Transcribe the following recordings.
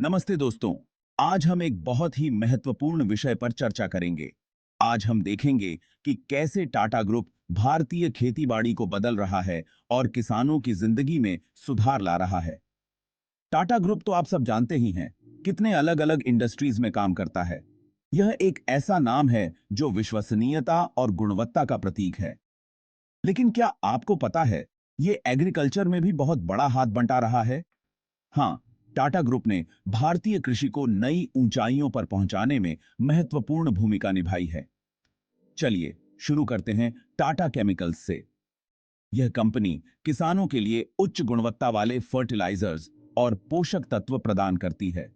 नमस्ते दोस्तों। आज हम एक बहुत ही महत्वपूर्ण विषय पर चर्चा करेंगे। आज हम देखेंगे कि कैसे टाटा ग्रुप भारतीय खेतीबाड़ी को बदल रहा है और किसानों की जिंदगी में सुधार ला रहा है। टाटा ग्रुप तो आप सब जानते ही हैं, कितने अलग-अलग इंडस्ट्रीज में काम करता है। यह एक ऐसा नाम है जो विश्वसनीयता और गुणवत्ता का प्रतीक है। लेकिन क्या आपको पता है, ये एग्रीकल्चर में भी बहुत बड़ा हाथ बंटा रहा है? हाँ, टाटा ग्रुप ने भारतीय कृषि को नई ऊंचाइयों पर पहुंचाने में महत्वपूर्ण भूमिका निभाई है। चलिए शुरू करते हैं टाटा केमिकल्स से। यह कंपनी किसानों के लिए उच्च गुणवत्ता वाले फर्टिलाइजर्स और पोषक तत्व प्रदान करती है।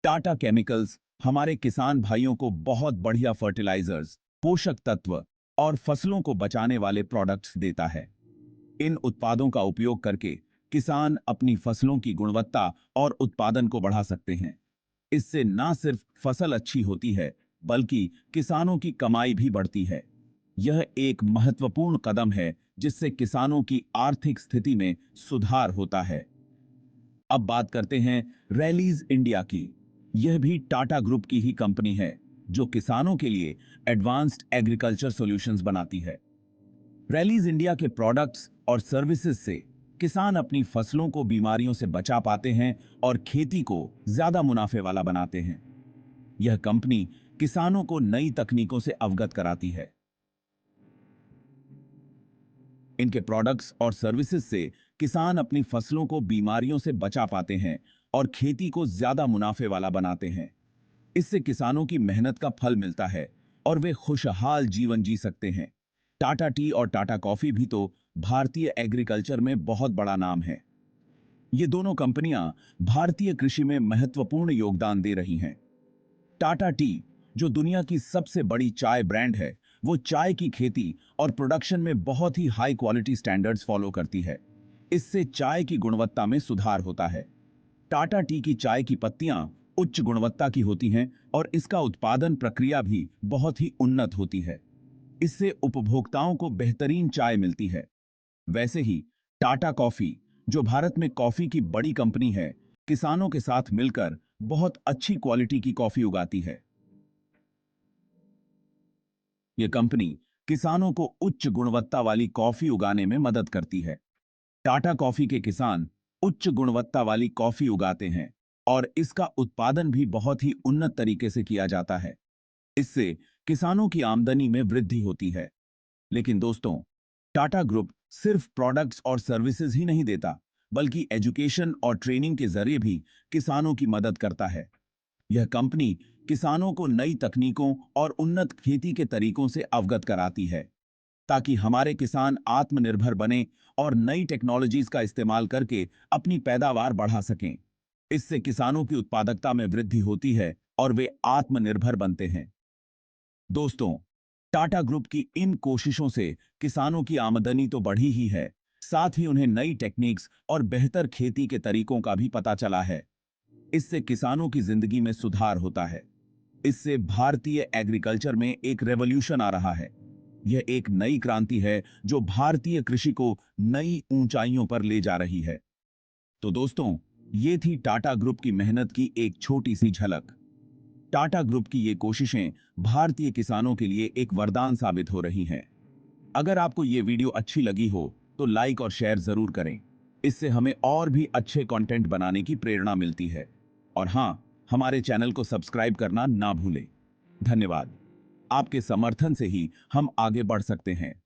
टाटा केमिकल्स हमारे किसान भाइयों को बहुत बढ़िया फर्टिलाइजर्स, पोषक तत्व और फसलों को बचाने वाले प्रोडक्ट्स देता है। इन उत्पादों का उपयोग करके किसान अपनी फसलों की गुणवत्ता और उत्पादन को बढ़ा सकते हैं। इससे ना सिर्फ फसल अच्छी होती है, बल्कि किसानों की कमाई भी बढ़ती है। यह एक महत्वपूर्ण कदम है जिससे किसानों की आर्थिक स्थिति में सुधार होता है। अब बात करते हैं रैलीज इंडिया की। यह भी टाटा ग्रुप की ही कंपनी है जो किसानों के लिए एडवांस्ड एग्रीकल्चर सॉल्यूशंस बनाती है। रैलीज इंडिया के प्रोडक्ट्स और सर्विसेज से किसान अपनी फसलों को बीमारियों से बचा पाते हैं और खेती को ज्यादा मुनाफे वाला बनाते हैं। यह कंपनी किसानों को नई तकनीकों से अवगत कराती है। इनके प्रोडक्ट्स और सर्विसेज से किसान अपनी फसलों को बीमारियों से बचा पाते हैं और खेती को ज्यादा मुनाफे वाला बनाते हैं। इससे किसानों की मेहनत का फल मिलता है और वे खुशहाल जीवन जी सकते हैं। टाटा टी और टाटा कॉफी भी तो भारतीय एग्रीकल्चर में बहुत बड़ा नाम है। ये दोनों कंपनियां भारतीय कृषि में महत्वपूर्ण योगदान दे रही हैं। टाटा टी, जो दुनिया की सबसे बड़ी चाय ब्रांड है, वो चाय की खेती और प्रोडक्शन में बहुत ही हाई क्वालिटी स्टैंडर्ड्स फॉलो करती है। इससे चाय की गुणवत्ता में सुधार होता है। टाटा टी की चाय की पत्तियां उच्च गुणवत्ता की होती हैं और इसका उत्पादन प्रक्रिया भी बहुत ही उन्नत होती है। इससे उपभोक्ताओं को बेहतरीन चाय मिलती है। वैसे ही टाटा कॉफी, जो भारत में कॉफी की बड़ी कंपनी है, किसानों के साथ मिलकर बहुत अच्छी क्वालिटी की कॉफी उगाती है। यह कंपनी किसानों को उच्च गुणवत्ता वाली कॉफी उगाने में मदद करती है। टाटा कॉफी के किसान उच्च गुणवत्ता वाली कॉफी उगाते हैं और इसका उत्पादन भी बहुत ही उन्नत तरीके से किया जाता है। इससे किसानों की आमदनी में वृद्धि होती है। लेकिन दोस्तों, टाटा ग्रुप सिर्फ प्रोडक्ट्स और सर्विसेज ही नहीं देता, बल्कि एजुकेशन और ट्रेनिंग के जरिए भी किसानों की मदद करता है। यह कंपनी किसानों को नई तकनीकों और उन्नत खेती के तरीकों से अवगत कराती है, ताकि हमारे किसान आत्मनिर्भर बने और नई टेक्नोलॉजीज का इस्तेमाल करके अपनी पैदावार बढ़ा सकें। इससे किसानों की उत्पादकता में वृद्धि होती है और वे आत्मनिर्भर बनते हैं। दोस्तों, टाटा ग्रुप की इन कोशिशों से किसानों की आमदनी तो बढ़ी ही है, साथ ही उन्हें नई टेक्निक्स और बेहतर खेती के तरीकों का भी पता चला है। इससे किसानों की जिंदगी में सुधार होता है। इससे भारतीय एग्रीकल्चर में एक रेवोल्यूशन आ रहा है। यह एक नई क्रांति है जो भारतीय कृषि को नई ऊंचाइयों पर ले जा रही है। तो दोस्तों, ये थी टाटा ग्रुप की मेहनत की एक छोटी सी झलक। टाटा ग्रुप की ये कोशिशें भारतीय किसानों के लिए एक वरदान साबित हो रही हैं। अगर आपको ये वीडियो अच्छी लगी हो तो लाइक और शेयर जरूर करें। इससे हमें और भी अच्छे कंटेंट बनाने की प्रेरणा मिलती है। और हाँ, हमारे चैनल को सब्सक्राइब करना ना भूलें। धन्यवाद। आपके समर्थन से ही हम आगे बढ़ सकते हैं।